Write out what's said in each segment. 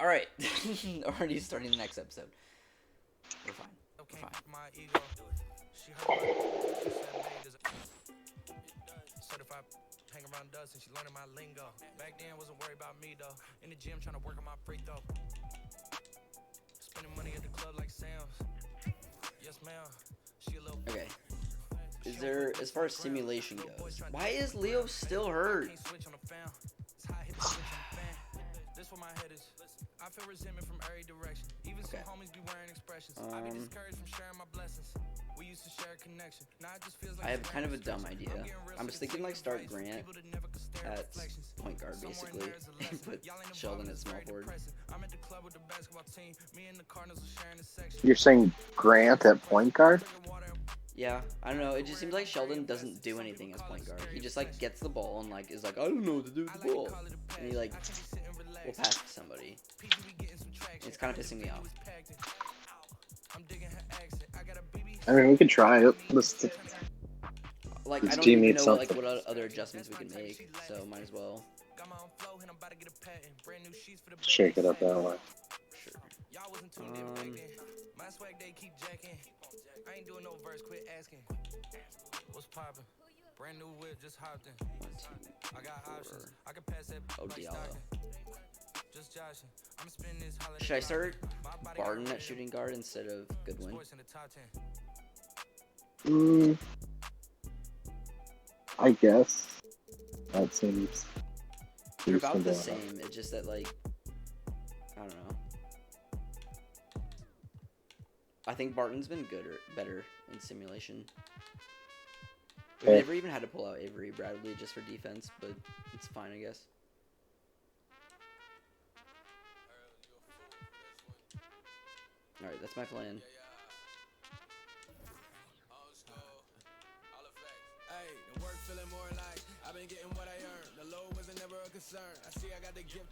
Alright. Already starting the next episode. We're fine. We're fine. Hang around us and she learning my lingo. Back then wasn't worried about me though. In the gym trying to work on my free throw. Spending money at the club like Sam's. Yes, ma'am. She a little. Okay. Is there, as far as simulation goes, why is Leo still hurt? This where my head is. I feel resentment from every direction. Even some homies be wearing expressions. I be discouraged from sharing my blessings. We used to share a connection. Now it just feels like I have kind of a dumb idea. I was thinking like start Grant at point guard basically, and put Sheldon at small forward. I'm at the club with the basketball team. Me and the Cardinals are sharing a section. You're saying Grant at point guard? Yeah, I don't know. It just seems like Sheldon doesn't do anything as point guard. He just like gets the ball and like is like, I don't know what to do with the ball, and he like will pass to somebody. It's kind of pissing me off. I mean, we could try it. Let's, Like, his I don't team even needs know like something. what other adjustments we can make, so might as well. Shake it up that way. Sure. My swag they keep jacking. I ain't doing no verse, quit asking. What's poppin'? Brand new whip, just hopped in. 1, 2, I got 4. options. I can pass that Oh, like Diallo. Stockton. Just joshing. I'm spending this holiday. Should I start Barton at shooting guard instead of Goodwin? Sports in the top 10. I guess. That seems They're about the reasonable. same. It's just that like, I don't know. I think Barton's been better in simulation. We've Okay. never even had to pull out Avery Bradley just for defense, but it's fine, I guess. Alright, that's my plan. Hey, the work feeling more like I've been getting what I earned. The low wasn't never a concern. I see I got the gift,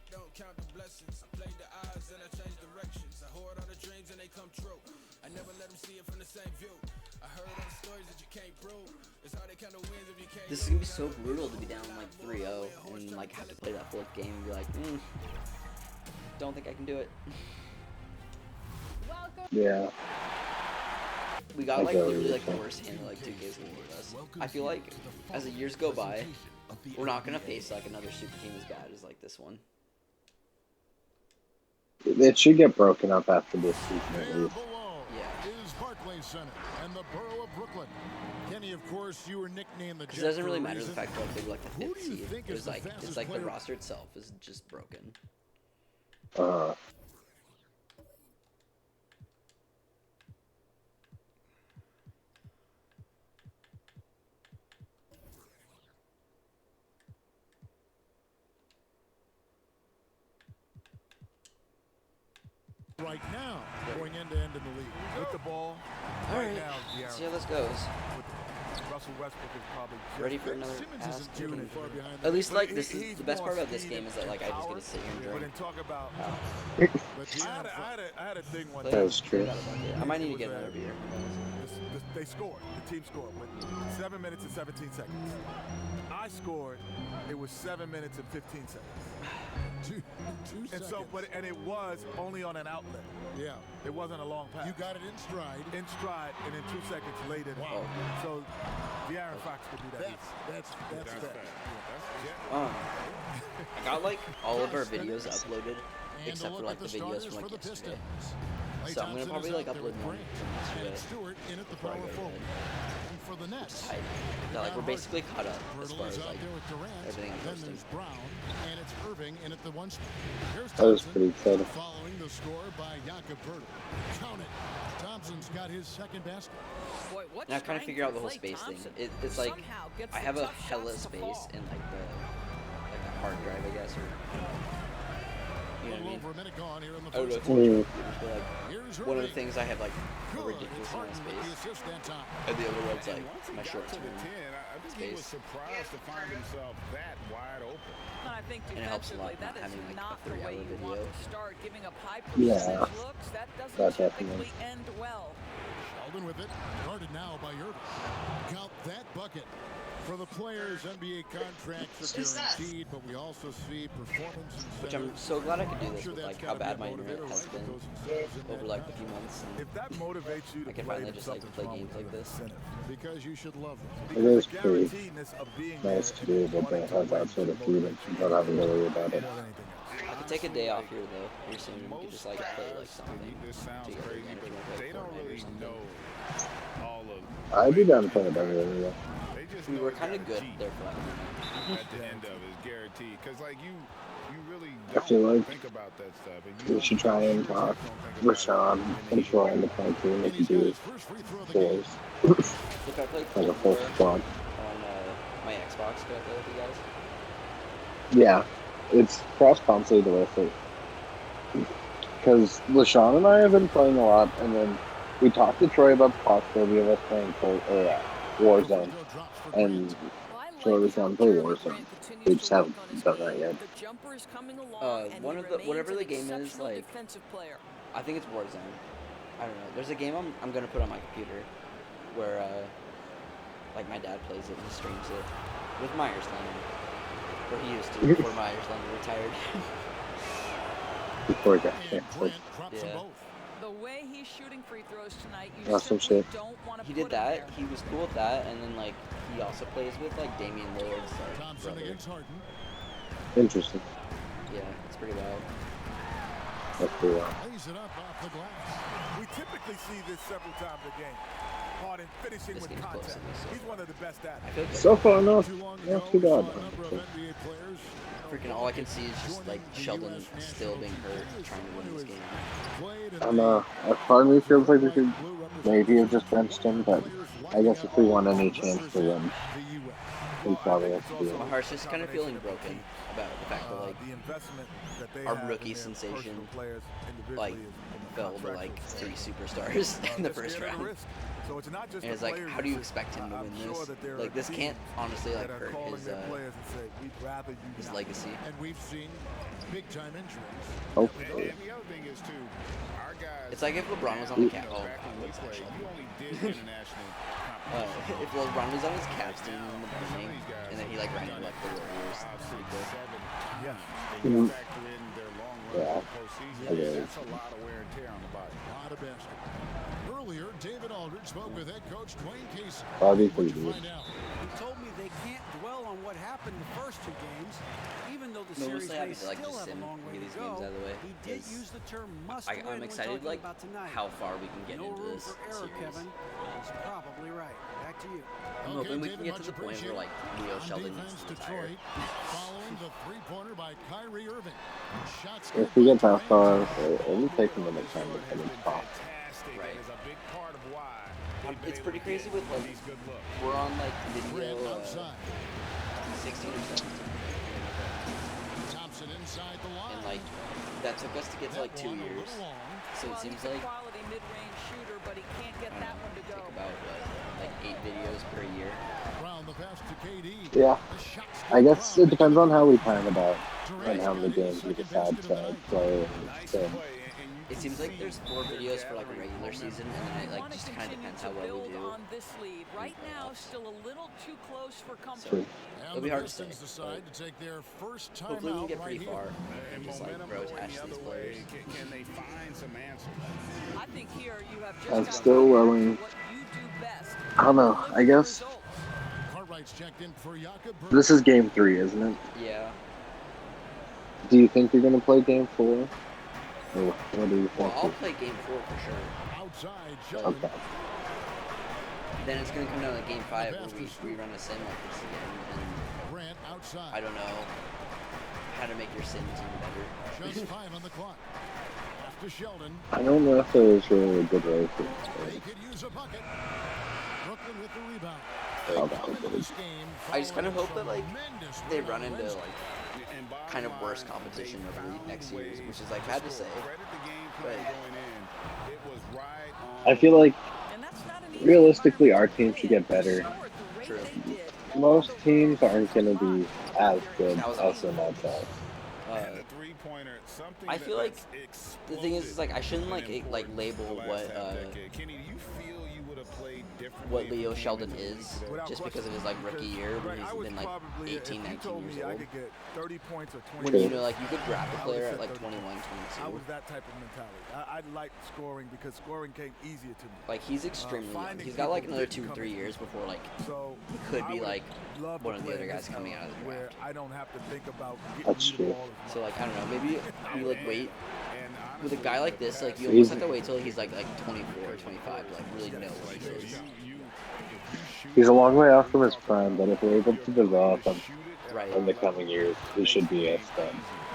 don't count the blessings. I played the odds and I changed directions. I hoard all the dreams and they come true. I never let them see it from the same view. I heard all the stories that you can't prove. It's hard to count the wins if you can't. This is gonna be so brutal to be down like 3-0 and like have to play that fourth game and be like, don't think I can do it. Yeah. We got I like get what literally you're like the saying. worst hand like 2Ks can give us. I feel like as the years go by, we're not gonna face like another super team as bad as like this one. It should get broken up after this season at least. Yeah. Is Barclays Center and the borough of Brooklyn. Kenny, of course, you were nicknamed the Because it doesn't Jet really for a matter the reason. fact that they were like the Who fifth do you seed. think It is was the like fastest it's like the player? roster itself is just broken. Uh, Right now, going end to end in the league. With the ball, All right right, now, let's see De'Aaron, how this goes. Russell Westbrook is probably just Ready for another Simmons pass? isn't too far behind. At least But like this is he's the best more part about this speed game is that like I just get to sit here and But drink. then talk about. But I De'Aaron had a thing one Play- time. That was true. play that a bucket. I might need to get another beer. They scored. The team scored with 7 minutes and 17 seconds. I scored. It was 7 minutes and 15 seconds. two And seconds. so, and it was only on an outlet. Yeah, It wasn't a long pass. you got it in stride. in stride, and then 2 seconds later. Wow. So, De'Aaron Fox could do that. That's fast. I got like all of our videos uploaded And except a for look like at the the videos starters from for like the yesterday. Pistons. Klay So I'm gonna Thompson probably is like out there upload with one Grant. from yesterday. And Stewart in at the before I power go to forward. bed. And for the Nets, Tight. That like we're basically caught up as Pirtle far is as out like there with Durant. everything I'm Then posting. there's Brown, and it's Irving in at the one spot. Here's That was Thompson, pretty exciting. following the score by Jakob Pirtle. Count it. Thompson's got his second basket. Boy, what And I'm trying to figure out the whole Klay space thing. Thompson It's like somehow gets I the have a tough hella shots to space fall. in like the hard drive, I guess, or A you know what I little mean. over a minute gone here in the I don't know. first It's quarter. Mm. but, like Here's one of the Irving. things I have like a Good. ridiculous amount of Harden with the space, assist that time. and the other one's like Once he my got short to the term 10, I think he was space. surprised to find himself that wide open. And I think And it helps a lot defensively, that not is having, like, a not the 3-hour way you want video. to start giving up high Yeah. percentage looks. That doesn't That typically definitely. end well. Sheldon with it. Guarded now by Irving. Count that bucket. For the players, NBA contracts are guaranteed, but we also see performance incentives. Which I'm so glad I could do this with like how bad my internet has been over like the few months. And If that motivates you to I can play, finally then just like something's play wrong games with like your this. incentive. Because you should love them. It is The pretty guaranteedness of being nice there to be able to have that sort of freedom without having to worry about it. more than anything else. I could take a day off here though. Pretty soon we could just like play like something This sounds together crazy, again if you want to but play they don't Fortnite or really something. know all of. I'd be down to play it anyway. They just We know were it's kind of got a good G there for like a minute. at the end of it, is guaranteed. Because like you really I feel don't like think about that stuff. And we should try and talk Rashawn and Troy in the play team if you do it fours. Look, I played Like a Cold full War squad. on my Xbox. Could I play with you guys? Yeah, it's cross console the way it. Because LaShawn and I have been playing a lot, and then we talked to Troy about the possibility of us playing Warzone, and Troy was down to play Warzone. We just haven't done that yet. Whatever the game is, like, I think it's Warzone. I don't know. There's a game I'm gonna put on my computer where like my dad plays it and he streams it with Myers Leonard, where he used to before Myers Leonard retired. Before it got canceled. Yeah. The way he's shooting free throws tonight, you That's some simply shit. don't want to He put did that. him there. He was cool with that, and then like he also plays with like Damian Lillard's Thompson brother. against Harden. Interesting. Yeah, it's pretty wild. That's pretty wild. Lays it up off the glass. We typically see this several times a game. Harden finishing This with game's close contact. to me, so He's one of the best at I it. feel like So far, no, Too long not ago, too we saw bad. a number of NBA players freaking all I can see is just like Sheldon still being hurt, trying to win this game. played in I know. Part of me feels like we could maybe have just benched him, but I guess if we want any chance to win, we probably have to do My it. heart's just kind of feeling broken about the fact that like The investment that they our have rookie in their sensation, personal players like individually is fell to like 3 superstars in the first round. So it's not just And it's the like, players how do you that- expect him to I'm win sure this? that there Like are this can't teams honestly like that are hurt calling his their players and say, we'd rather you his not. legacy. And we've seen big-time injuries. Hopefully. And the other thing is too, our guys. It's like if LeBron was on the cap. Oh, back God, when we what's that played, Sheldon? you only did international competition. If LeBron was on his Caps team in the beginning, and then he like ran and left the Warriors, Five, that's pretty six, cool. 7 Yeah. and you factor in their long run Yeah. in the postseason, I get it. that's a lot of wear and tear on the body. A lot of basketball. Earlier, David Aldridge spoke with head coach Dwayne Casey. Probably What'd pretty you good. find out? He told me they can't dwell on what happened the first 2 games, even though the No, series mostly I may have to, like, still just have sim a long and way get to these go. games out of the way, He did 'cause use the term must win I'm when excited talking like about tonight. how far we can get No into room this for error, series. Kevin. He's probably right. Back to you. I'm hoping we can get to the point where like Leo On Sheldon needs defense, to retire. Detroit, following the three-pointer by Kyrie Irving. Shots If we get that far, it'll take a minute time to come in top. Fantastic. Right. That is a big part of why they've been It's able pretty to crazy get with like these good looks. we're on like video Grant outside. 16 or 17, Thompson inside the line. and like that took us to get to like 2 That one a years. little long. So it Well, seems he's a like quality mid-range shooter, but he can't get I that don't one know, to go. take about what, like 8 videos per year. Brown the pass to KD. Yeah. The shot's I guess Brown it depends on how we plan about Durant and how many got his games we second decide basket of the to night. play Nice and play, and you It can seems like see there's 4 they're videos for like a gathering regular season, and then it We like want to just kind of continue depends to how well we build do. on this lead. Right now, playoffs. still a little too close for comfort. True. And It'll be the hard to say, Pistons decide to take their first time Hopefully we out can get right pretty here. far And and just like momentum rotash going the these other players. way. Can they find some answers? I think here you have just I'm got still to willing. what you do best. I don't know. I Deliver guess results. Cartwright's checked in for Jakob Berg. this is game 3, isn't it? Yeah. Do you think you're gonna play game 4? Or what do you Well, think? I'll play game 4 for sure. Outside, Sheldon. Okay. Then it's gonna come down to game 5 where we run a sim like this again, and Grant outside. I don't know how to make your sims even better. Just 5 on the clock. Off to Sheldon. I don't know if there's really a good way to They could use a bucket. Brooklyn with the rebound. Oh, Into this game I just kind of following hope that like tremendous they win run on into Wednesday. like And bottom kind of worse line, competition they over found next year's, ways which is like bad to say. score. Credit the game plan but- going in. It was right I on. feel like And that's not an easy realistically our environment team to should play get in. better. They scored the rate True. they did. Most teams aren't gonna be as good That was as the Nets are. And the three-pointer, something I feel like that's the thing is exploded like I shouldn't in like importance label the last what half decade. Kenny, do you feel you would have played differently. what if he Leo came Sheldon into the league is today. Without just because question, of his like rookie year when Greg, I he's would been like probably, 18, if you 19 told years me I old. could get 30 points or 20 When you points, know, like you could draft a I player would've at said like 30 21, points. 22. I was that type of mentality. I liked scoring because scoring came easier to me. Like he's extremely young. finding He's got like people another didn't 2-3 come years before like So he could I be would like love to one of the play other in guys this coming era out of the where draft. I don't have to think about getting That's you the true. ball as much. So like I don't know, maybe you like wait And with a honestly, guy like the this, like past you almost Easy. have to wait till he's like 24, 25 to like really know what he is. if you shoot He's a long way off from his talk prime, about but if we're able your to ability develop to him shoot it at a Right. in the high coming level years, he makes should the be a game stud. easier.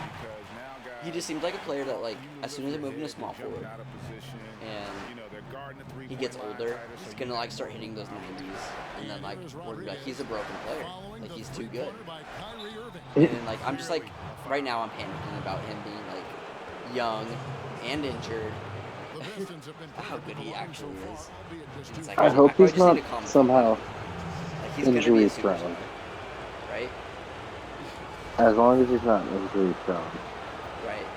Because now guys, He just seems like a player that like you as soon as they lift move your him to head, small they're jumping forward out of position, and you know, they're guarding the he three-point gets line older, tighter, so he's you gonna get like start more hitting those opportunity. 90s, and then like Here's we're gonna be like he's a Rodriguez broken player. following Like the he's too good. three-pointer by Kyrie Irving. And like I'm just like right now I'm panicking about him being like young and injured. The Pistons have been How good he predictable so actually far, is. albeit just It's two like, I I hope probably he's just not need to calm the fuck somehow down. Like he's gonna be a injury superstar, prone. right? As long as he's not injury prone. Right.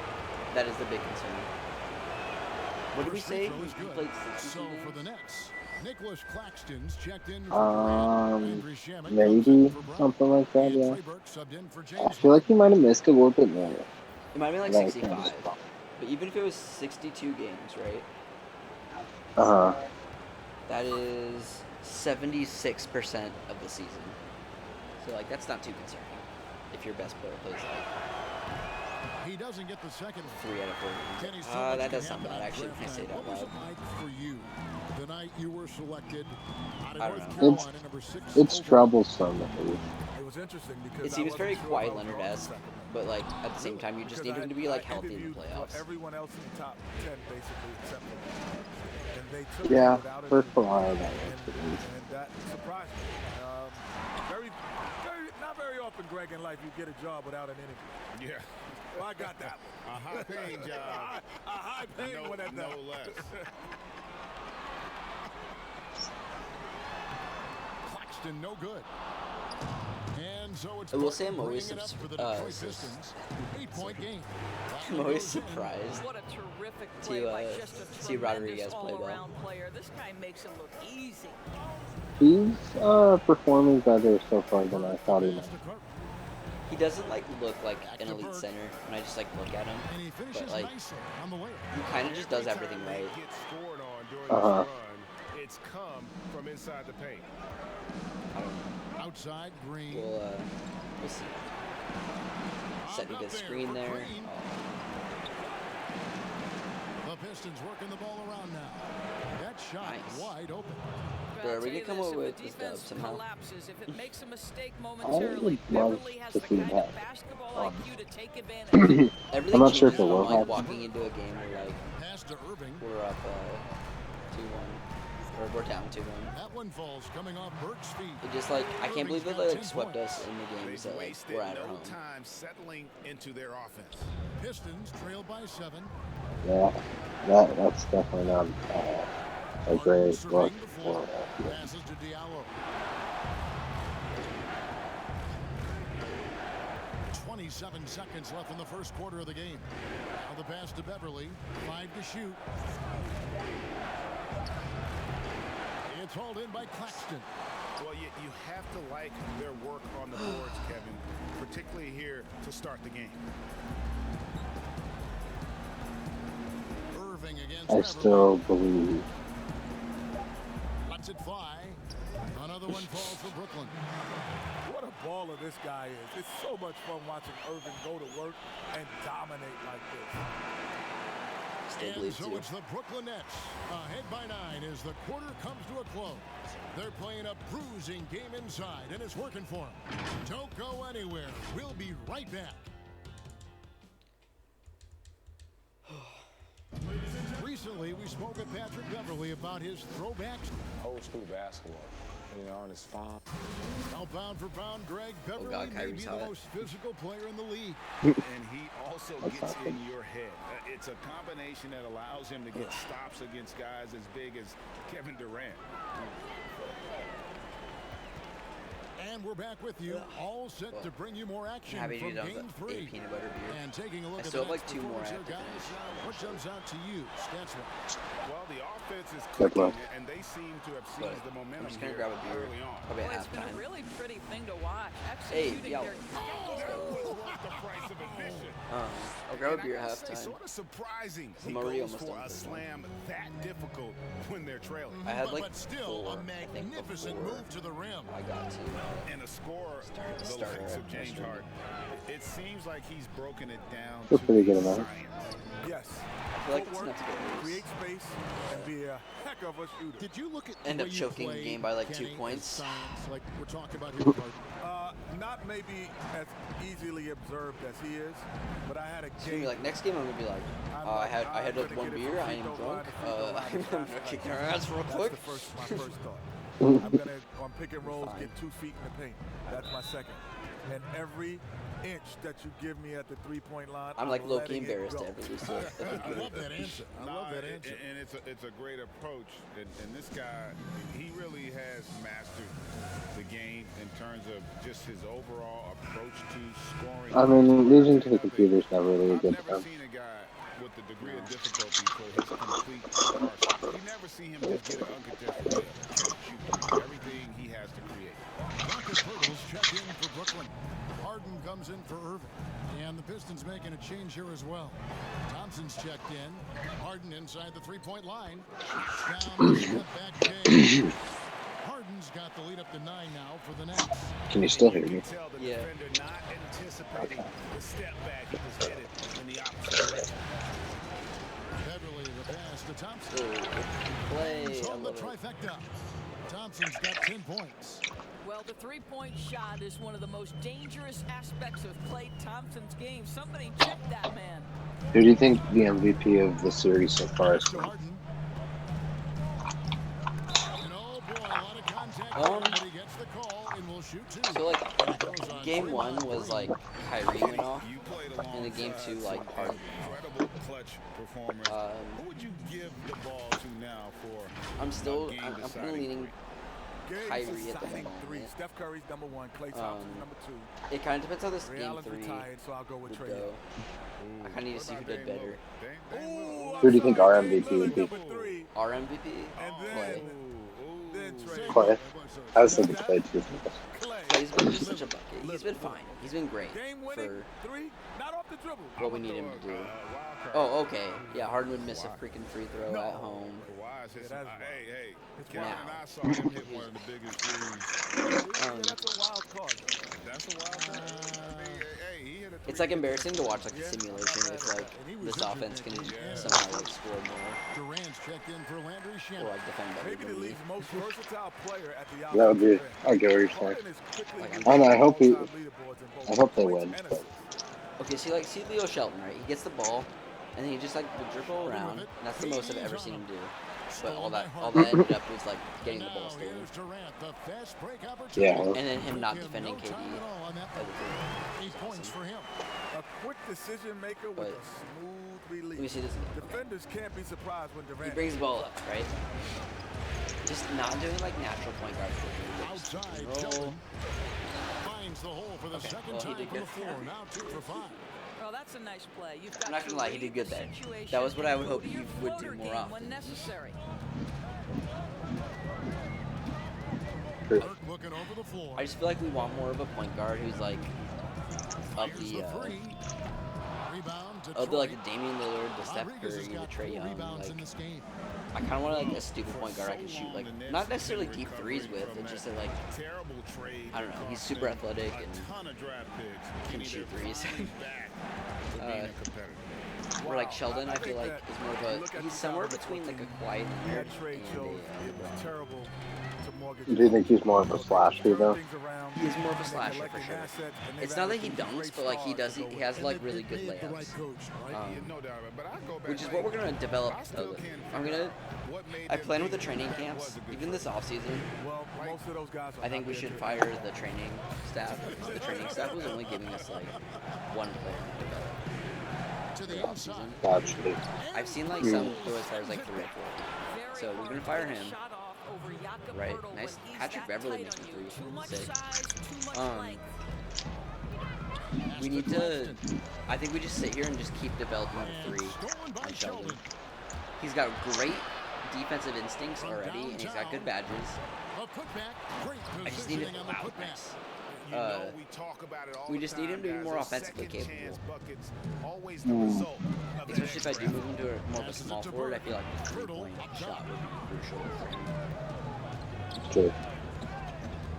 That is the big concern. What did we First free say? throw is He good. played So 62 for the games? Nets, Nicholas Claxton's checked in for Durant. Andrew Shaman comes Maybe in for Brown. something like that. And Yeah. Trey Burke subbed in for I James feel like he Harden. might have missed a little bit more. It might have been like But I 65. can't. But even if it was 62 games, right? Uh huh. That is 76% of the season. So like that's not too concerning. If your best player plays like He doesn't get the second one. 3 out of 4 Kenny, games. so much That can does sound happen bad on actually when I draft say it night. out What was loud. it like for you the night you were selected out of I don't North know. Carolina, number 6 It's overall? troublesome. It was interesting because It I seems wasn't very sure Kawhi if I was Leonard-esque, going to Sacramento. but like at the same time you just need him to be like healthy in the interviewed playoffs. everyone else in the top 10 basically except for me. And they took Yeah, me without an first interview. for all that. And that surprised me. Not very often, Greg, in life you get a job without an interview. Yeah. Well, I got that one. A high-paying job. A high-paying one at No that. less. Claxton, no good. And so it's I will say I'm Burton always bringing it up for the Detroit sus- Pistons. 8-point game. I'm always surprised What a terrific To, play by uh, just a see Rodriguez tremendous play well. all-around player. This guy makes it look easy. He's performing better so far than I thought he might. Pass to Carter. He doesn't like look like an elite center when I just like look at him. And he finishes But like nicely on the layup. he kind of just does everything Every time right. they get scored on during Uh-huh. this run, it's come from inside the paint. Outside, Green. We'll see. Setting a good screen there. Oh, The Pistons working the ball around now. That shot Nice. wide open. Bro, are I'll we tell you gonna come this, away if with the this dub defense somehow? collapses, if it makes a mistake I momentarily, would love Beverly has to the see kind that. of basketball IQ to take advantage. Everything I'm not sure if changes it from will like happen. walking into a game where like Pass to Irving. we're up 2-1 or we're down 2-1. That one falls coming off Burke's feet. It just like I can't believe that they like swept us in the games They've that like wasted we're at our no home. time settling into their offense. Pistons trailed by 7. Yeah, that's definitely not a great look for Passes to Diallo. 27 seconds left in the first quarter of the game. Now the pass to Beverly. 5 to shoot. It's hauled in by Claxton. Well, you have to like their work on the boards, Kevin, particularly here to start the game. Irving against I Beverly. still believe. Lets it fly. Another one falls for Brooklyn. What a baller this guy is. It's so much fun watching Irving go to work and dominate like this. Still And believe so too. it's the Brooklyn Nets ahead by 9 as the quarter comes to a close. They're playing a bruising game inside, and it's working for them. Don't go anywhere. We'll be right back. Recently, we spoke with Patrick Beverly about his throwbacks. Old school basketball, you know, and it's fun. Now, pound for pound, Greg, Beverly God, may Kyrie's be the hot. most physical player in the league. And he also gets in your head. It's a combination that allows him to get stops against guys as big as Kevin Durant. And we're back with you, all set to bring you more I'm action happy to from be done Game with 3. a peanut butter beer. And taking a look I at still the have like next 2 more I performance have to here, guys. finish. What jumps out to you, stats-wise? Well, the offense is Good clicking, luck. and they seem to have But seized the I'm momentum just gonna here grab a beer. early on. Probably Boy, at it's been a halftime. really pretty thing to watch. Hey, Executing yo. their Worth the price of admission. I'll grab a And beer I at gotta say, halftime. sort of surprising. I'm He already goes almost for done a with this one. slam that difficult when they're trailing. I had but, like but still, 4, a I think, magnificent before move to the rim. I got to. And a scorer, the Starter likes of James yesterday. Harden, it seems like he's broken it down That's to pretty good a amount. science. Yes. I feel like it's enough to get Create loose. space and be a heck of a shooter. Did you look at the End way up you choking the played, game by like 2 Kenny, points. as science, like we're talking about here with Harden? Not maybe as easily observed as he is, but I had a It's gonna be game. like next game. I'm gonna be like, I had like 1 beer. I am drunk. I'm gonna kick your ass real quick. That's my first thought. I'm gonna on pick and rolls Fine. get 2 feet in the paint. That's my second. And every inch that you give me at the 3-point line, I'm like low-key letting it embarrassed go. to ever lose to I love that answer. I love that answer. And it's a great approach. And this guy, he really has mastered the game in terms of just his overall approach to scoring. I mean, losing to the computer's never really a I've good never time. seen a guy with the degree of difficulty for his complete arsenal. You never see him just get an uncontested layup. Can't shoot. Everything he has to create. Marcus Hurdles check in for Brooklyn. Harden comes in for Irving. And the Pistons making a change here as well. Thompson's checked in. Harden inside the 3-point line. Down the step back James. Harden's got the lead up to 9 now for the Nets. Can you still hear You me? can tell the Yeah. defender not anticipating the step back. He was headed in the opposite direction. Beverly the pass to Thompson. Ooh, good play. He's I on the love it. trifecta. Thompson's got 10 points. Well, the three-point shot is one of the most dangerous aspects of Klay Thompson's game. Somebody check that man. Who do you think the MVP of the series so far is? To Harden. And oh boy, a lot of contact. Um, but he gets the call and will shoot 2. So like, And he goes on game 3 1 by was 3. like Kyrie went off, You played and the game 2 alongside like some Harden. incredible clutch performers. Who would you give the ball to now for? I'm still, a I'm kind of game-deciding leaning three? Kyrie at the Deciding moment. 3. Steph Curry's number 1. Klay Thompson's number 2. It kind of depends how this Ray game Allen's 3 retired, so I'll go with would Trey. go. I kind of need to What see who about did Dame better. Lillard? Dame Lillard? Who do you think our MVP would be? Number 3. Our MVP? And Clay. then Trey. Clay. I was thinking Clay too. Clay. Clay's been just such a bucket. He's been fine. He's been great Game winning for 3. Not off the dribble. what we need him to do. Wild card. Oh, okay. Yeah, Harden would miss a freaking free throw at home. Wise hit some- that's hey, It's Kevin wild. and I saw him hit one of the biggest threes. That's a wild card. That's a wild card. I mean, hey, he hit a It's like embarrassing to watch like the simulation if like this offense can somehow like score more Durant's checked in for Landry or Shamet. like defend better Maybe the than me. league's most versatile player at the That would be. offensive end. I get what you're saying. Harden is quickly Like, moving I know, I hope he- all-time leaderboards in both I hope they points win, and but- assists. Okay, see Leo Shelton, right? He gets the ball and then he just like would dribble around. And that's the most I've ever seen him do. But all that ended up was like getting the ball stolen. Here's Durant, the fast break Yeah. opportunity. And then him not Took him defending no KD. time at all on that That one. was 8 points for him. A quick decision maker with But- a smooth Let me release. see this again. Okay. Defenders can't be surprised when He Durant. brings the ball up, right? Just not doing like natural point guard stuff. Outside, Roll. Shelton finds the hole for the Okay, second well, he time did from the good. floor. Now 2 for 5. Well, that's a nice play. You've got I'm not to gonna lie, he read did good the there. situation That was what I would and hope go to he your would do floater more game often. when necessary. Burke looking over the floor. I just feel like we want more of a point guard who's like of Here's the three. Rebound to of the like Troy. the Damian Lillard, the Steph Rodriguez has Curry, the got Trae 4 Young. rebounds in Like this game. I kind of want like a stupid point guard I can shoot like not necessarily deep threes with, but just like Terrible trade. I don't know. He's super athletic A and ton of draft picks. can He shoot needed threes. to find back to being a competitor. Or like Sheldon, I feel think like that is more if you of look a at he's somewhere between like a 2014, quiet nerd That trade and shows a it was terrible to mortgage. Do you think he's more of a slasher though? He is more of a slasher for sure. It's not that he dunks, but like he does, he has like really good They had the right layups. coach, right? No doubt about it. But I go back. Which is what we're gonna develop. I still can't I'm figure gonna. out what made I them plan with the think training that camps, was a good even this trade. off season. Well, most of those guys. I think we should fire the training staff. The training staff was only giving us like one player to develop To for the the off inside. season. Actually, I've seen like some go as far as like 3 or 4. So we're gonna fire him. over Jakob Right. Poeltl Nice. when he's Patrick that Beverly tight making on you. three. Too much Sick. size, too much length. We need to. I think we just sit here and just keep developing the three on Sheldon. He's got great defensive instincts already, and he's got good badges. I just need it. Wow, nice. We talk about it all We just need him to be more offensively capable. Always the result of that Especially if I do extra move him to more of a small forward, I feel like the 3-point shot would be crucial for him. True.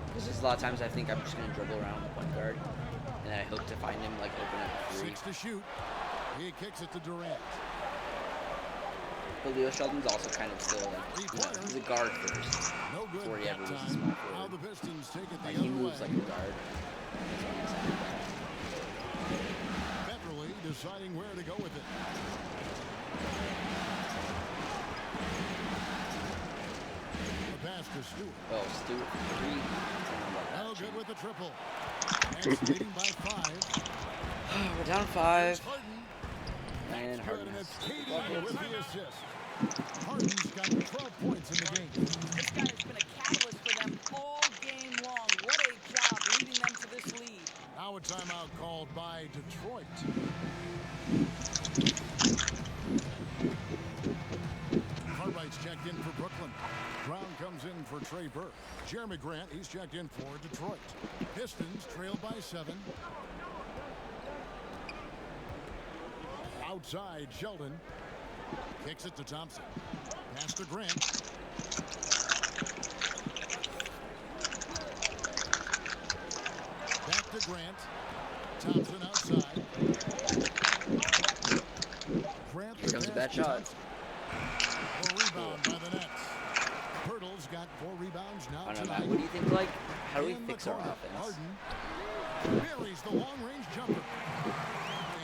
Because there's a lot of times I think I'm just going to dribble around the point guard, and I hope to find him like open at the 3. 6 to shoot. He kicks it to Durant. But Leo Sheldon's also kind of still like, he's a guard first before he ever was a small forward. The Pistons take it the Like he other moves way. like a guard. That's what I'm excited about. Beverly deciding where to go with it. The pass to Stewart. Oh, Stewart for 3. No good with the triple. And leading by 5. We're down 5. Harden. And Good, Harden and has it's KD with the assist. Harden's got 12 points in the game. This guy has been a catalyst for them all game long. What a job leading them to this lead. Now a timeout called by Detroit. Cartwright's checked in for Brooklyn. Brown comes in for Trey Burke. Jeremy Grant, he's checked in for Detroit. Pistons trailed by 7. Outside, Sheldon. Kicks it to Thompson. Pass to Grant. Back to Grant. Thompson outside. Grant. Here comes a bad shot. Rebound by the Nets. Poeltl's got 4 rebounds now. I don't know, Matt. What do you think, like, how do we fix our offense? Harden buries the long-range jumper.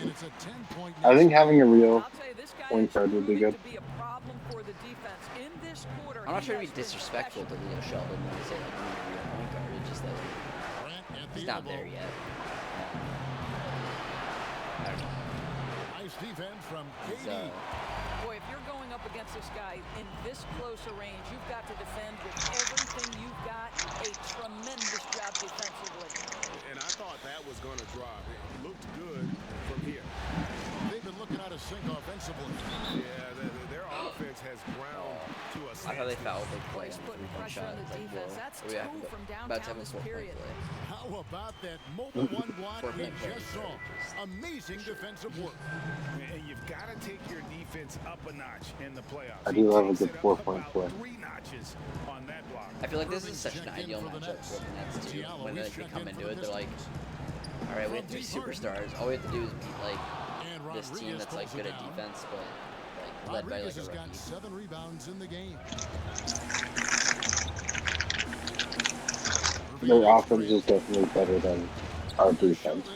And it's a 10-point. I think having a real I'll tell you, this guy point is guard would be proving good. to be a problem for the defense in this quarter. I'm not he trying to has be been disrespectful to special. Leo Sheldon when I say like we need a real point guard. It's just that Grant at the he's not elbow. there yet. I don't know. Nice defense from He's, KD. Boy, if you're going up against this guy in this close a range, you've got to defend with everything you've got. A tremendous job defensively. And I thought that was going to drop. It looked good from here. They've been looking out of sync offensively. Yeah, their offense has ground to a I thought they standstill. fouled like Boy, he's playing putting 3-point pressure shot. on the It's like, defense. whoa. That's We have 2 from about downtown to have a this 4-point period. play. How about that mobile one block we Four-point play. just saw? Amazing defensive work. And you've got to take your defense up a notch in the playoffs. I do love a He takes good it up 4-point about play. 3 notches on that block. I feel like this is such an Checked in ideal for the matchup Nets. for the Nets too. Diallo, When he's they checked come in into for it, the they're like, Pistons. all right, we have 3 superstars. All we have to do is beat like And this team Rodriguez that's like pulls good it at down. defense, but like led by Rodriguez like a has got rookie. 7 rebounds in the game. Their offense is definitely better than our defense.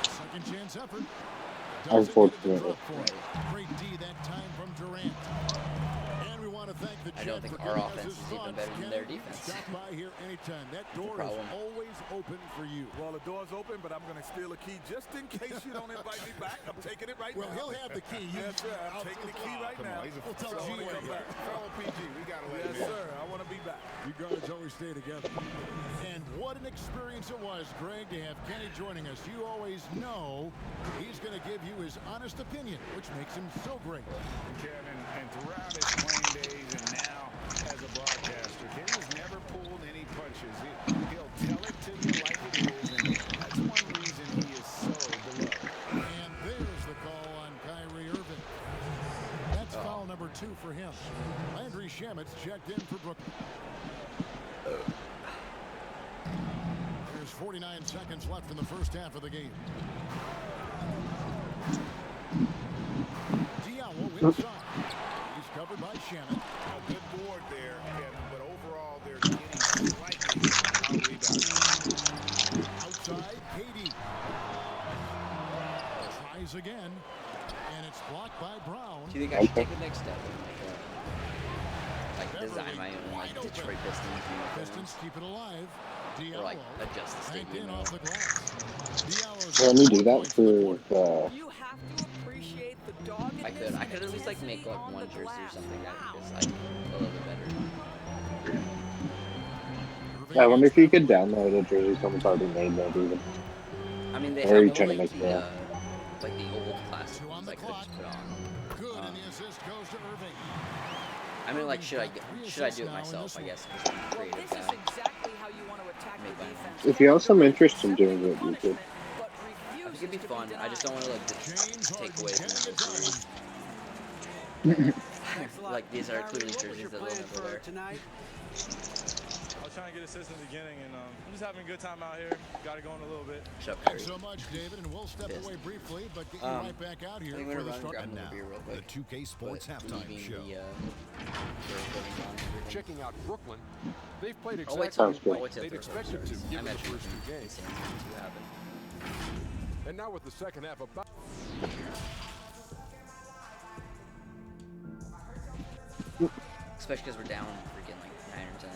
Second chance effort. Unfortunately. Great D that time from Durant. And we want to thank the I don't Jet think for our giving us offense his is even thoughts. better than Ken, their defense. Stop by here anytime. That door is problem. always open for you. Well, the door's open, but I'm going to steal a key just in case you don't invite me back. I'm taking it right Well, now. he'll have the key. You Yes, sir. I'm taking the key right Come now. on, he's a We'll tell So I G wanna when come you back. Fellow PG, we got to let Yes, him in. sir. I want to be back. You guys always stay together. And what an experience it was, Greg, to have Kenny joining us. You always know he's going to give you his honest opinion, which makes him so great. Kevin, and throughout his playing days and now as a broadcaster, Kenny has never pulled any punches. He'll tell it to you like it is, and that's one reason he is so beloved. And there's the call on Kyrie Irving. That's foul number 2 for him. Landry Shamit's checked in for Brooklyn. There's 49 seconds left in the first half of the game. Diallo inside. He's covered by Shannon. A good board there, Kevin, but overall they're getting slightly out-rebounded. Outside, KD. Tries again. And it's blocked by Brown. Do you think I should take the next step and like design my own like Detroit Pistons Pistons uniforms, keep it alive. or like Diallo adjust the banked stadium? in off the glass. Diallo's Can we do got 4 that points in the for quarter. the You have to appreciate the dogged I I could at least like make like one jersey or something that is like a little bit better. I wonder if you could download a jersey someone's already made, maybe even. I mean, they Or are you have trying to like make their own? the old classic ones I could just put on. Good, and the assist goes to Irving. I mean, like, should I do it myself? I guess because I'm a Well, creative this is guy. exactly how you want to attack the Make my own. defense. If you have some interest in doing it, you could. But I think it'd be refuses to fun. I just don't want to like just take away from the Thanks a lot. like these are Kyrie, clearly what was jerseys your that plan will never for wear. tonight? I was trying to get assists in the beginning, and I'm just having a good time out here. Got it going a little bit. Shut up, Thanks Kyrie. so much, David, and we'll step Pissed. away briefly, but get you right back out here I'm for gonna the run and start. grab And another now, beer real the quick. 2K Sports But Halftime leaving Show. Checking out Brooklyn, they've played Oh wait, exactly Sounds good. what they'd expected to I given the mentioned first two games. what happened. And now with the second half about Especially because we're down freaking like 9 or 10.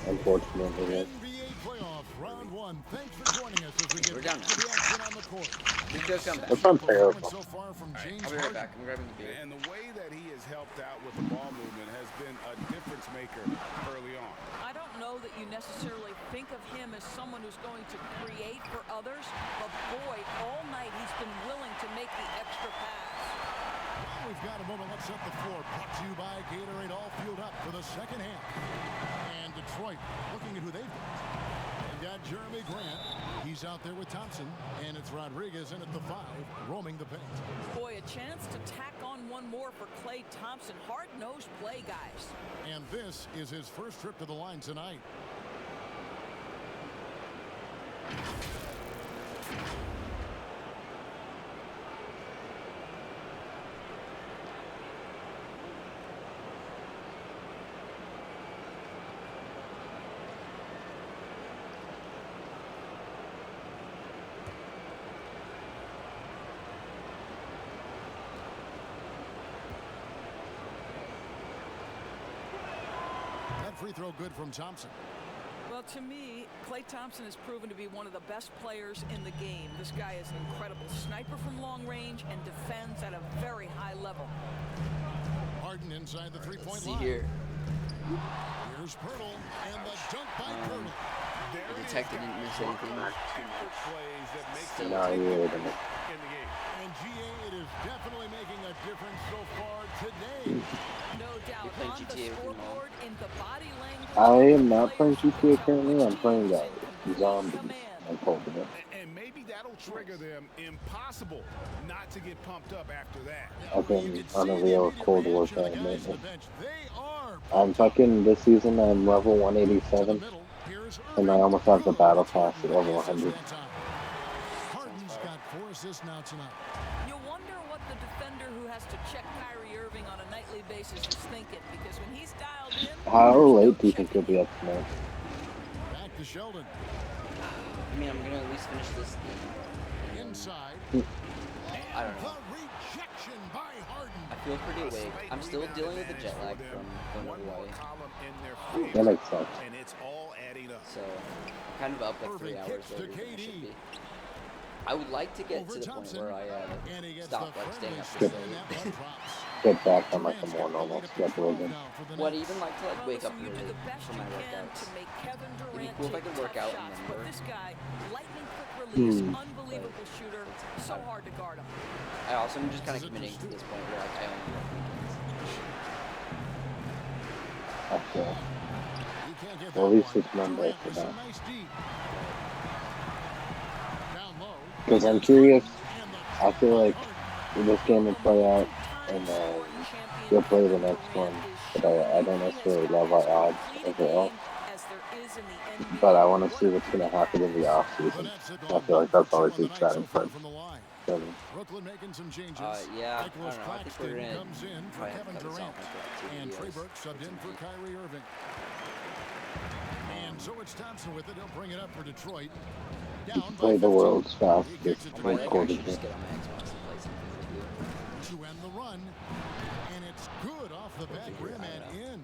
Unfortunately, yes. NBA playoffs, round one. Thanks for joining us as we get We're down back to the action on the court. We could come back. That's unfair. So far from James I'll be right Harden. back. I'm grabbing the beer. And the way that he has helped out with the ball movement has been a difference maker early on. I don't know that you necessarily think of him as someone who's going to create for others, but boy, all night he's been willing to make the extra pass. We've got a moment. Let's set the floor. Brought to you by Gatorade, all fueled up for the second half. And Detroit looking at who they've got. They've got Jeremy Grant. He's out there with Thompson. And it's Rodriguez in at the 5, roaming the paint. Boy, a chance to tack on one more for Klay Thompson. Hard-nosed play, guys. And this is his first trip to the line tonight. That free throw good from Thompson. Well, to me, Klay Thompson has proven to be one of the best players in the game. This guy is an incredible sniper from long range and defends at a very high level. Harden inside the Let's three-point see line. here. Here's Pirtle, and the dunk by Pirtle. The detective didn't miss anything. Plays that makes Still No, you really didn't. in the game. And GA, it is definitely making a difference so far today. No doubt playing on the GTA with him, huh? scoreboard in the body language. I am not playing players GTA can tell currently. which I'm playing team is in complete Zombies. command. I'm holding it. And maybe that'll trigger them impossible not to get pumped up after that. I've been on a real Cold War Reaction of the fan guys on lately. the bench. They are I'm fucking this season. I'm level to the 187, middle. Here's and I Irving. almost have the Good. battle pass at Harden level with the assist 100. that time. Harden's got 4 assists now tonight. You wonder what the defender who has to check Kyrie Irving on a nightly basis is thinking, because when he's dialed in, How there's no late do you think you'll checking. be up tonight? Back to Sheldon. I mean, I'm gonna at least finish this thing. Inside. I don't know. The rejection by Harden. I feel pretty awake. I'm still dealing with the jet lag from going One to more Hawaii. column in their That favor, makes sense. and it's all adding up. So, I'm kind of up like 3 Irving hours kicks to later than I should KD. be. I would like to get Over to the point Thompson. where I And he gets stop the like staying friendly up assist, this and late. that one drops. Get back on like a Durant's more got the normal lead up to schedule 12 again. now for the Would I Nets. even like to like Well, wake up listen, you do early the best for you my can workouts? to make Kevin It'd be Durant cool if I take could work tough out and shots, then but work. this guy, lightning quick release, unbelievable shooter, so hard to guard him. I also am just kind of committing to this point where like I only work weekends. Okay. He can't get Well, at that least one. it's Monday Durant for with some that. nice deep. Down low. Because I'm curious. And the I feel like this game will play out, and you'll play the next one. But I don't necessarily love our odds overall. But I want to see what's going to happen in the off season. I feel like that's always the exciting part. So, Brooklyn making some changes. Yeah, I Nicholas don't know. I think we're Claxton gonna comes in for probably have to Kevin cut this Durant. off after like 2 And Trey videos. Burke subbed in for Kyrie Irving. And so it's Thompson with it. He'll bring it up for Detroit. Down by play the 15. world's He fastest kicks it to I most think I quarter should just game. get on my Xbox and play some FIFA to end the run. And it's good off the back rim and in.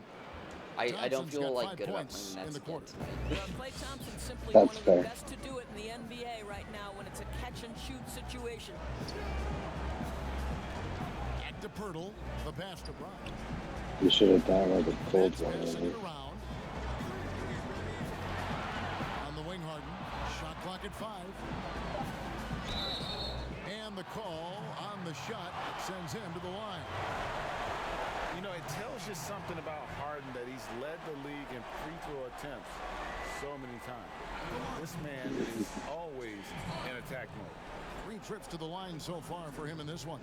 I don't Thompson's feel got like 5 good about points playing in Nets the again quarter. tonight. Klay Thompson's simply That's one of fair. the best to do it in the NBA right now when it's a catch-and-shoot situation. Back to Pirtle. The pass to Brown. You should have done like a cold Nets passing it one. around. On the wing, Harden. Shot clock at 5. And the call on the shot sends him to the line. You know, it tells you something about Harden that he's led the league in free throw attempts so many times. This man is always in attack mode. 3 trips to the line so far for him in this one.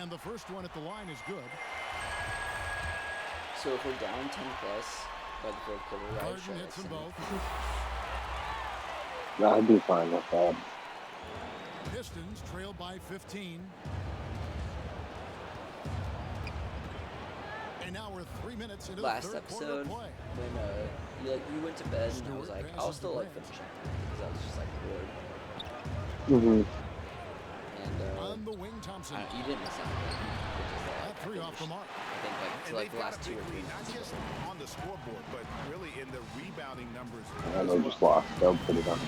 And the first one at the line is good. So if we're down 10 plus by the fourth quarter, I would Harden hits them both. No, I'd be fine with that. Pistons trail by 15. And now we're 3 minutes into last the third quarter episode of play. when you went to bed and I was like, I'll still like finishing because I was just like bored. Mm-hmm. And On the wing, Thompson. you didn't miss anything. That 3 off the mark. I think like to like the last 2 or 3 Not just on the scoreboard, but really in the rebounding numbers. And they just lost. They'll put it on.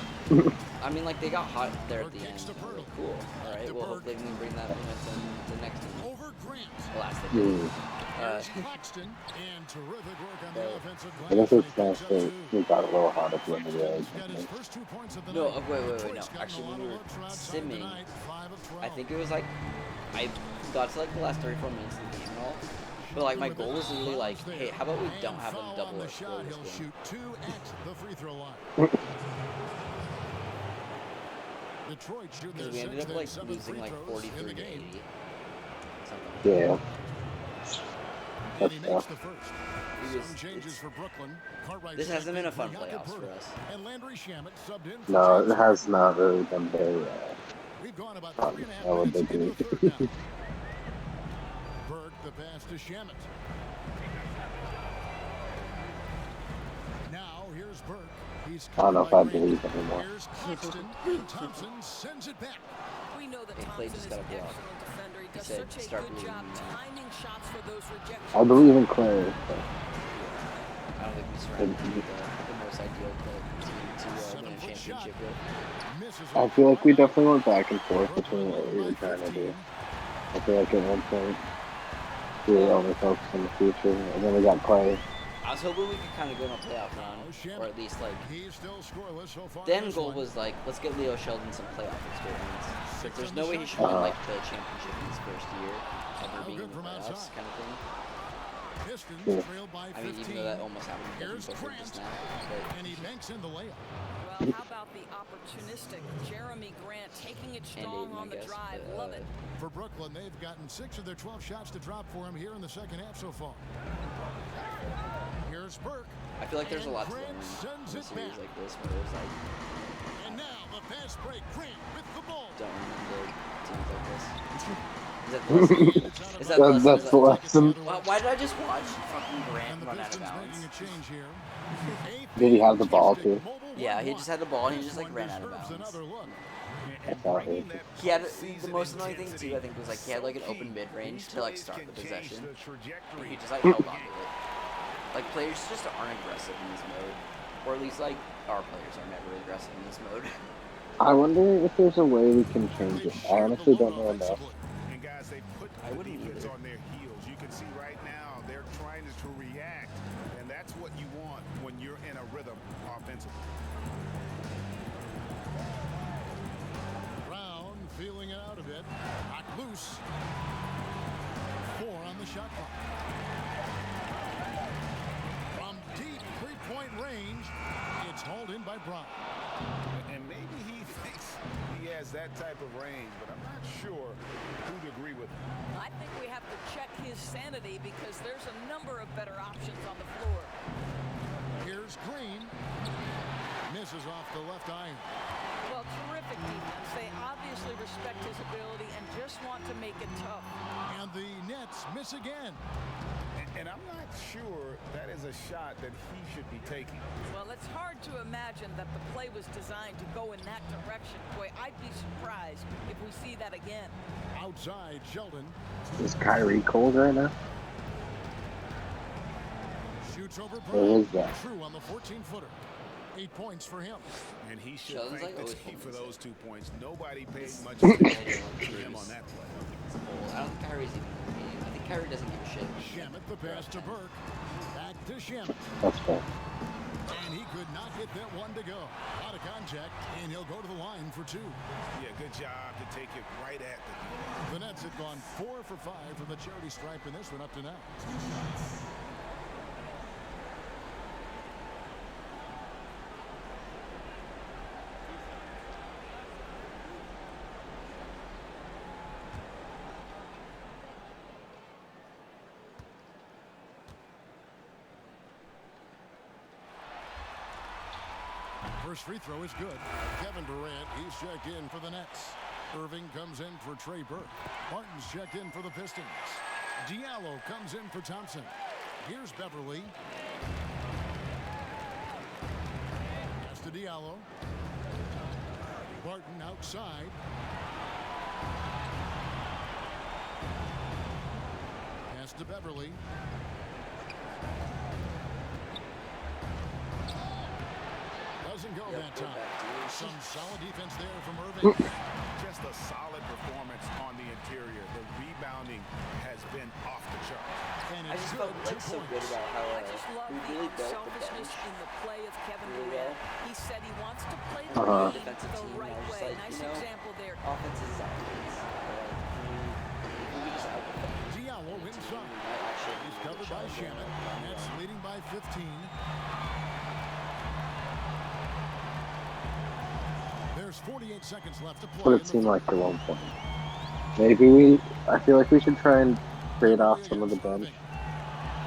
I mean, like they got hot there at the end. Like, cool. All right. Well, hopefully we can bring that momentum to the next game. Over Grant. The last thing. Here's Claxton, and terrific work on the offensive glass. I guess it's nice that we got a little hot at the end of the day. He's got his first 2 points of the No, night. wait, no. Detroit's gotten Actually, a lot when we of were looks from outside simming, tonight, 5 of 12. I think it was like I got to like the last 34 minutes of the game and all. But like my goal was literally like, hey, how about we don't have them double the our shot. score this He'll game? shoot 2 at the free throw line. Detroit shoot their Because we ended up 6th like and 7th losing free like throws in 43 the to game. 80. Something. Yeah. And he That's makes tough. the first. It was- Some changes for Brooklyn. Cartwright This hasn't been a fun stepped in playoffs for us. And Landry Shamet subbed in for No, James. it has not really been very We've gone about fun. 3.5 I would minutes into agree. the third now. Burke, the pass to Shamet. Now here's Burke. He's I don't know if I covered by believe Grant. anymore. Here's Claxton. And Thompson sends it back. We know that Hey, Klay Thompson just is got an a block. excellent defender. He does said, such a "Start good job believing me." timing shots for those rejections. I believe in Clay. I don't think we surrounded him with the most ideal team to win a championship with. Misses I feel like we definitely went back and forth between what we were trying to do. I feel like at one point we were only focused on the future, and then we got Clay. I was hoping we could kind of go on a playoff run, or at least like He's still scoreless so far. the in end this goal one. was like, let's get Leo Sheldon some playoff experience. Like, there's no way he should win like the championship in his first year, ever being in the playoffs, kind of thing. Pistons Yeah. trail by 15. I mean, even though that almost happened to Here's Booker Grant, just now, but and he banks in the layup. Well, how about the opportunistic Jeremy Grant taking it and strong Aiden, I on the guess. drive? But, Love it. For Brooklyn, they've gotten 6 of their 12 shots to drop for him here in the second half so far. Here's Burke. I feel like there's a lot to learn And Grant in a sends it series back. like this, where it's like, And now the fast break. Grant with the ball. don't run into teams like this. Is that the lesson? Is that the lesson? That's the lesson. Why did I just watch fucking Grant And the run out of Pistons bounds? making a change here. Did he have the ball too? Yeah, he just had the ball and he just like ran out of bounds. Another look. I thought he He had the most annoying thing too. I think was like he had like an open mid range to like start the possession. And he just like held on to it. Like players just aren't aggressive in this mode, or at least like our players are never aggressive in this mode. I wonder if there's a way we can change it. I honestly don't know enough. And guys, they put I the wouldn't defense either. on their heels. You can see right now they're trying to react, and that's what you want when you're in a rhythm offensively. Brown feeling it out a bit. Knocked loose. 4 on the shot clock. From deep three-point range, it's hauled in by Brown. And maybe he thinks he has that type of range, but I'm not sure who'd agree with him. I think we have to check his sanity because there's a number of better options on the floor. Here's Green. Misses off the left iron. Well, terrific defense. They obviously respect his ability and just want to make it tough. And the Nets miss again. And I'm not sure that is a shot that he should be taking. Well, it's hard to imagine that the play was designed to go in that direction. Boy, I'd be surprised if we see that again. Outside, Sheldon. Is Kyrie cold right now? Shoots over Where is Brown. that? True on the 14-footer. 8 points for him. And he should Sheldon's thank like the always team for holding those 2 points. Nobody paid much Well, attention to him on that play. I don't think Kyrie's even in the game. I think Kyrie doesn't give a shit. Shamet the pass to Burke. Back to Shamet. That's fair. And he could not get that one to go. Out of contact, and he'll go to the line for 2. Yeah, good job to take it right at the The Nets have gone 4 for 5 from the charity stripe in this one up to now. First free throw is good. Kevin Durant, he's checked in for the Nets. Irving comes in for Trey Burke. Martin's checked in for the Pistons. Diallo comes in for Thompson. Here's Beverly. Pass to Diallo. Barton outside. Pass to Beverly. Doesn't go that time. Some solid defense there from Irving. Just a solid performance on the interior. The rebounding has been off the charts. And I it's just good. felt 2 like so good points. about how I just love we the really built the unselfishness bench in the play of Kevin really Durant. well. He said he wants to play the Uh-huh. game Defensive the team, right I was just way. like, Nice you know, example there. Offense is offense. But like, if we just outperform Diallo the team, inside. we might actually He's be covered by Shamet. Nets leading by 15. There's 48 seconds left to play. What in it the seemed third. like at one point. Maybe I feel like we should try and trade off some of the bench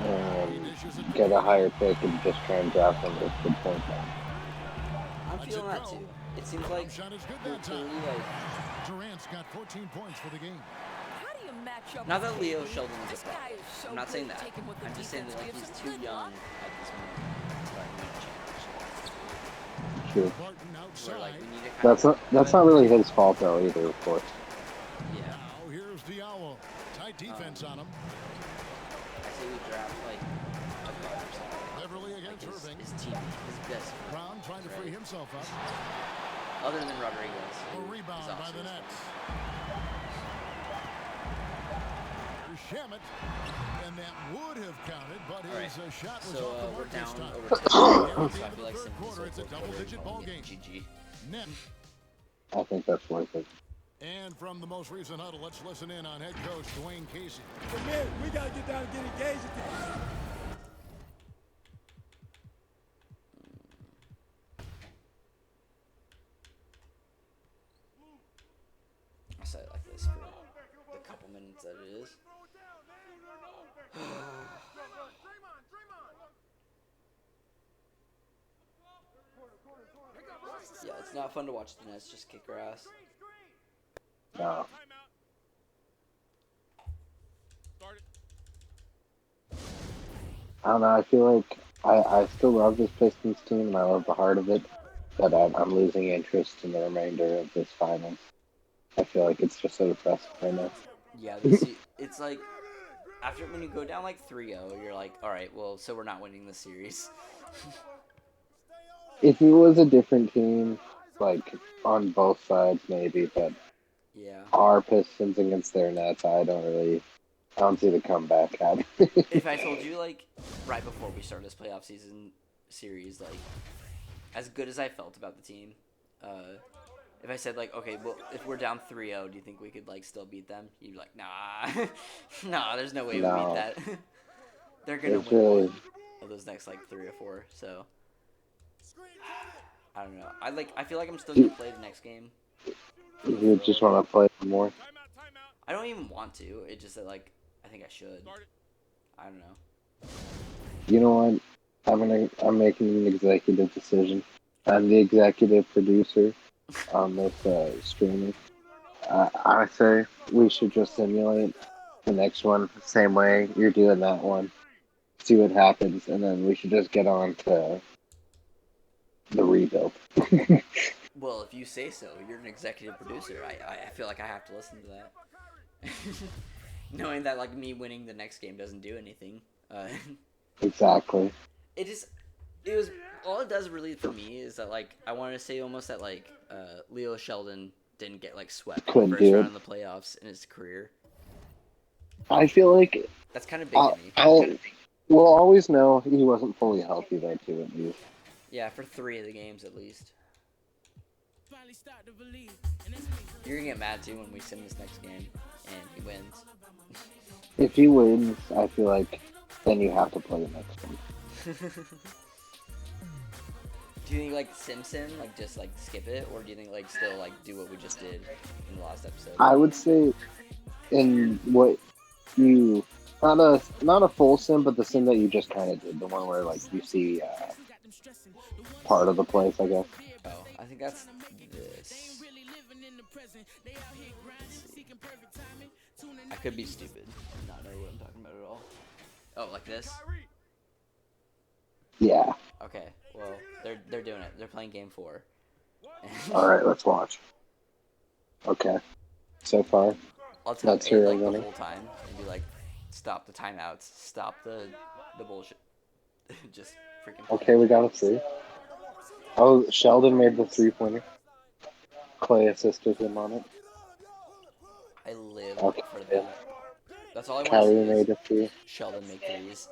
and get a higher pick and just try and draft them with good point guard. I'm feeling that too. It seems like Shot is good we're that time. clearly like Durant's got 14 points for the game. How do you match up not with that Leo KD? Sheldon is This a guy problem. is so I'm not good saying at that. taking what the I'm just saying that like defense he's gives him. too Good young luck. at this moment. So I can change. True. Barton Where outside. like we need to kind That's not really his fault though either, of course. Yeah. Now here's Diallo. Tight defense on him. I say we draft like a guard or something. Beverly Like against Irving. his team, his best. Brown trying to free himself up. Other than Rodriguez. A who rebound is by also the his Nets. friend. Here's Shamet. And that would have counted, but All right. his shot was So off the we're mark this down time. over 10. Here So at I the end feel of the like third Simmons quarter, will it's a fourth quarter double-digit and ball probably game. get GG. Net. I think that's worth it. And from the most recent huddle, let's listen in on head coach Dwayne Casey. Man, we got to get down and get engaged with this. I'll say it like this for the couple minutes that it is. Yeah, it's not fun to watch the Nets just kick our ass. No. I don't know. I feel like I still love this Pistons team and I love the heart of it, but I'm losing interest in the remainder of this finals. I feel like it's just so depressing right now. Yeah, it's like after when you go down like 3-0, you're like, all right, well, so we're not winning the series. If it was a different team, like on both sides maybe, but Yeah. our Pistons against their Nets, I don't see the comeback happening. If I told you like right before we started this playoff season series, like as good as I felt about the team, if I said like, okay, well, if we're down 3-0, do you think we could like still beat them? You'd be like, nah, nah, there's no way we beat that. They're gonna It's win really- one of those next like 3 or 4. So I don't know. I feel like I'm still gonna play the next game. You just want to play more. I don't even want to. It's just that like I think I should. I don't know. You know what? I'm making an executive decision. I'm the executive producer on this streaming. I say we should just simulate the next one the same way you're doing that one, see what happens, and then we should just get on to the rebuild. Well, if you say so, you're an executive producer. I feel like I have to listen to that. Knowing that like me winning the next game doesn't do anything. Exactly. It just it was all it does really for me is that like I wanted to say almost that like Leo Sheldon didn't get like swept in the Couldn't first do round it. of the playoffs in his career. I feel like That's kind of big to me. we'll always know he wasn't fully healthy though, too, at least. Yeah, for 3 of the games at least. You're gonna get mad too when we sim this next game and he wins. If he wins, I feel like then you have to play the next one. Do you think like sim like just like skip it, or do you think like still like do what we just did in the last episode? I would say in what you not a full sim, but the sim that you just kind of did, the one where like you see part of the place, I guess. Oh, I think that's this. I could be stupid and not know what I'm talking about at all. Oh, like this? Yeah. Okay, well, they're doing it. They're playing game 4. Alright, let's watch. Okay. So far, I'll tell that's A her like the winning. whole time and be like, stop the timeouts, stop the bullshit. Just freaking play. Okay, we got a 3. Oh, Sheldon made the 3-pointer. Clay assisted him on it. I live Okay. for that. That's all I want to Kelly see made a is 3. Sheldon make threes.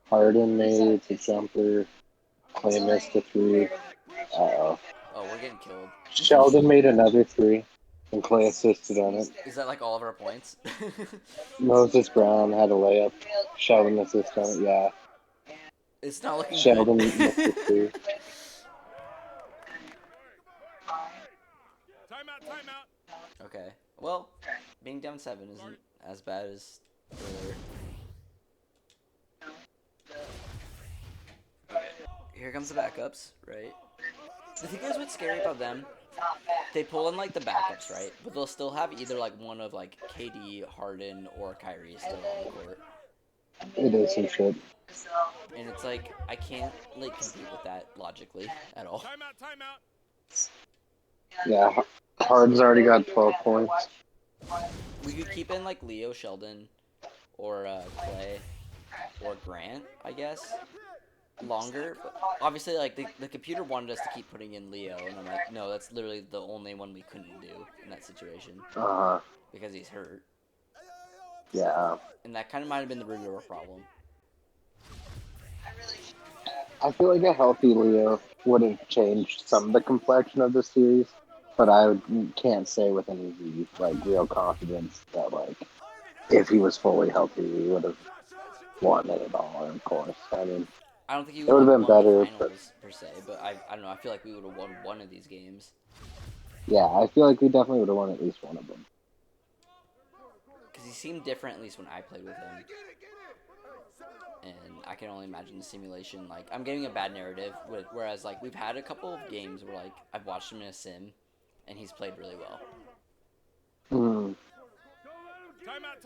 Harden made the jumper. Clay missed a 3. Uh-oh. Oh, we're getting killed. Sheldon made another 3, and Clay assisted on it. Is that like all of our points? Moses Brown had a layup. Sheldon assisted on it, yeah. It's not looking Sheldon good. missed a 3. Timeout. Okay. Well, being down 7 isn't as bad as earlier. Here comes the backups, right? The thing is what's scary about them, they pull in like the backups, right? But they'll still have either like one of like KD, Harden, or Kyrie still on the court. It is some shit. And it's like I can't like compete with that logically at all. Yeah, Harden's already got 12 points. We could keep in like Leo Sheldon or Clay or Grant, I guess. Longer, but obviously like the computer wanted us to keep putting in Leo, and I'm like, no, that's literally the only one we couldn't do in that situation because he's hurt. Yeah. And that kind of might have been the root of our problem. I feel like a healthy Leo would have changed some of the complexion of the series, but I can't say with any like real confidence that like if he was fully healthy, we would have won it all. Of course, I mean. I don't think he It would would have have been won the better, finals per se, but I don't know. I feel like we would have won one of these games. Yeah, I feel like we definitely would have won at least one of them. Because he seemed different at least when I played with him. And I can only imagine the simulation. Like, I'm getting a bad narrative, whereas, like, we've had a couple of games where, like, I've watched him in a sim, and he's played really well. Mm. Timeout.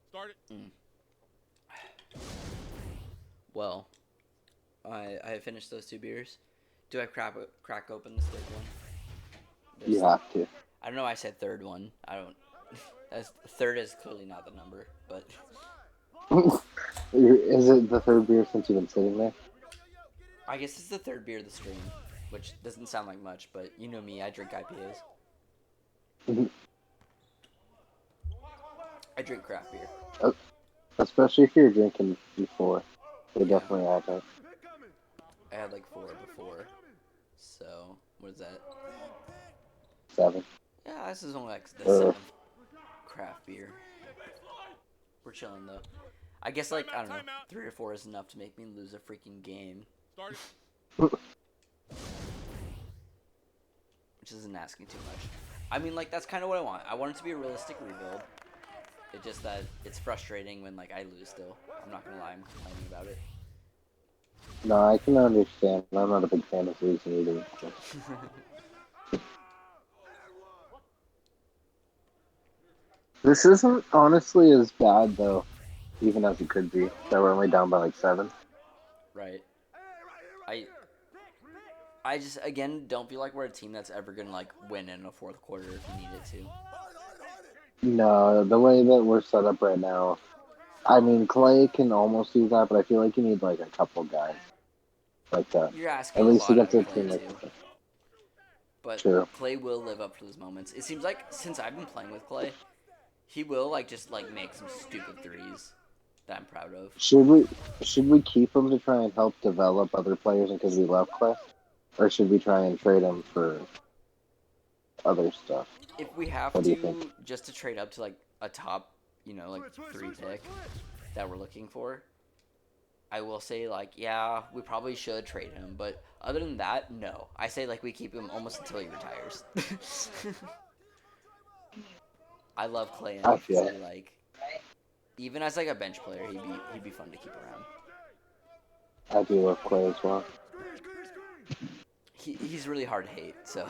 Start it. Well, I finished those 2 beers. Do I crack open this 3rd one? You have to. I don't know why I said 3rd one. I don't... 3rd is clearly not the number, but... Is it the 3rd beer since you've been sitting there? I guess it's the 3rd beer of the stream, which doesn't sound like much, but you know me, I drink IPAs. I drink craft beer. Especially if you're drinking before. They definitely add that. I had like 4 before, so what is that? 7. Yeah, this is only like the 7th craft beer. We're chilling though. I guess like, I don't know, 3 or 4 is enough to make me lose a freaking game. Which isn't asking too much. I mean, like, that's kind of what I want. I want it to be a realistic rebuild. It's just that it's frustrating when, like, I lose still. I'm not gonna lie, I'm complaining about it. No, I can understand. I'm not a big fan of losing either. This isn't honestly as bad though, even as it could be. That we're only down by like 7. Right. I just again don't feel like we're a team that's ever gonna like win in a fourth quarter if you need it to. No, the way that we're set up right now, I mean Clay can almost do that, but I feel like you need like a couple guys like that. You're asking At a least lot out against of a Clay team like too. that. But True. Clay will live up to those moments. It seems like since I've been playing with Clay, he will like just like make some stupid threes that I'm proud of. Should we keep him to try and help develop other players because we love Clay, or should we try and trade him for other stuff? If we have What do you to, think? just to trade up to like a top, like 3 pick that we're looking for, I will say like, yeah, we probably should trade him. But other than that, no. I say like we keep him almost until he retires. I love Clay I enough to feel say like, even as like a bench player, he'd be fun to keep around. I do love Clay as well. He's really hard to hate, so.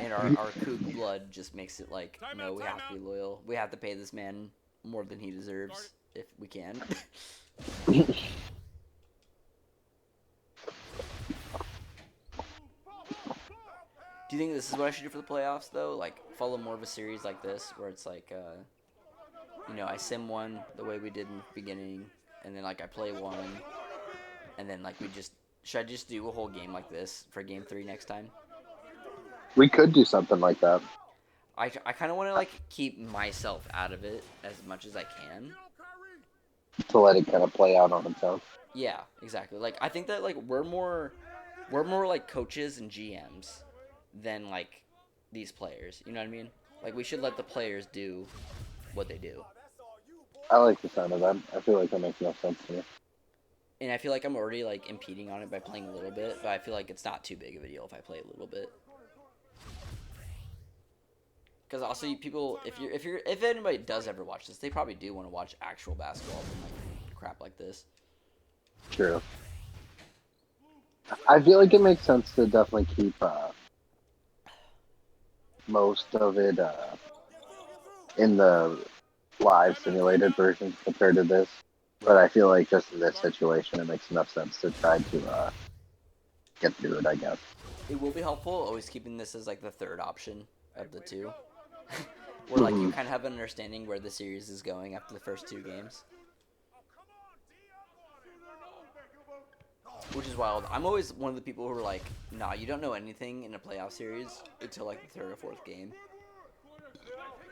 And our kook blood just makes it like, no, we have to be loyal. We have to pay this man more than he deserves if we can. Do you think this is what I should do for the playoffs, though? Like, follow more of a series like this, where it's like, I sim one the way we did in the beginning, and then, like, I play one, and then, like, should I just do a whole game like this for Game 3 next time? We could do something like that. I kind of want to, like, keep myself out of it as much as I can. To let it kind of play out on its own. Yeah, exactly. Like, I think that, like, we're more like, coaches and GMs than, like, these players. You know what I mean? Like, we should let the players do what they do. I like the sound of that. I feel like that makes enough sense to me. And I feel like I'm already, like, impeding on it by playing a little bit, but I feel like it's not too big of a deal if I play a little bit. Because also, people, if anybody does ever watch this, they probably do want to watch actual basketball and like crap like this. True. I feel like it makes sense to definitely keep most of it in the live simulated version compared to this. But I feel like just in this situation, it makes enough sense to try to get through it, I guess. It will be helpful always keeping this as like the third option of the two. Where like you kind of have an understanding where the series is going after the first 2 games. Which is wild. I'm always one of the people who are like, nah, you don't know anything in a playoff series until like the 3rd or 4th game.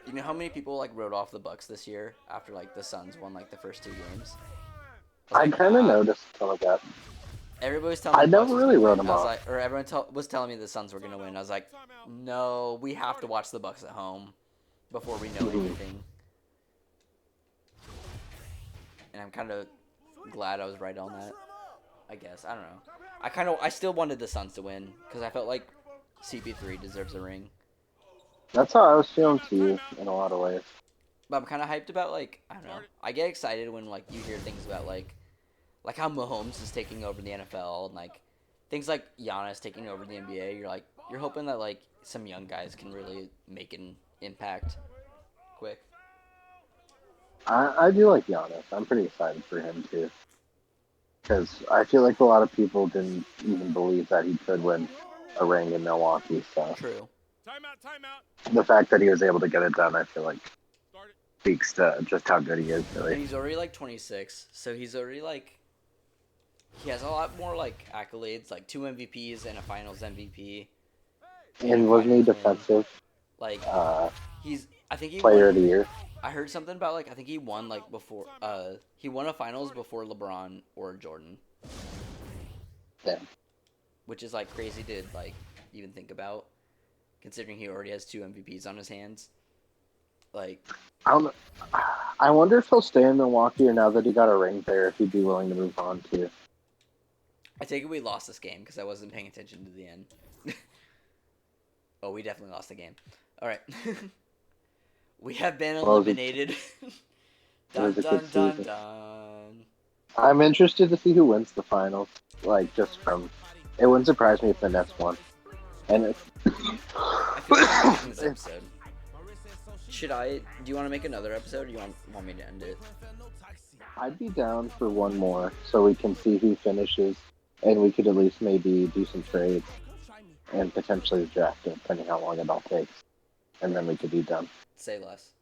You know how many people like wrote off the Bucks this year after like the Suns won like the first 2 games? I kind of noticed some of that. Everybody was telling me I the Bucks never was really gonna wrote win. them I was off. like, or everyone was telling me the Suns were gonna win. I was like, no, we have to watch the Bucks at home before we know anything. And I'm kind of glad I was right on that. I guess I don't know. I still wanted the Suns to win because I felt like CP3 deserves a ring. That's how I was feeling too, in a lot of ways. But I'm kind of hyped about like I don't know. I get excited when like you hear things about like how Mahomes is taking over the NFL and like things like Giannis taking over the NBA. You're hoping that like some young guys can really make an impact quick. I do like Giannis. I'm pretty excited for him too. Because I feel like a lot of people didn't even believe that he could win a ring in Milwaukee. So True. The fact that he was able to get it done, I feel like, speaks to just how good he is, really. And he's already like 26, so he's already like he has a lot more like accolades, like 2 MVPs and a Finals MVP. And wasn't he defensive? Like I think he player won, of the year. I heard something about like I think he won like before he won a Finals before LeBron or Jordan. Yeah. Which is like crazy to like even think about, considering he already has 2 MVPs on his hands. Like I wonder if he'll stay in Milwaukee, or now that he got a ring there, if he'd be willing to move on too. I take it we lost this game because I wasn't paying attention to the end. Oh, we definitely lost the game. All right. We have been eliminated. Dun, dun, dun, dun. I'm interested to see who wins the finals. Like, just from... It wouldn't surprise me if the Nets won. And it's... I feel like this episode. Do you want to make another episode, or do you want me to end it? I'd be down for one more so we can see who finishes, and we could at least maybe do some trades and potentially draft it, depending how long it all takes. And then we could be done. Say less.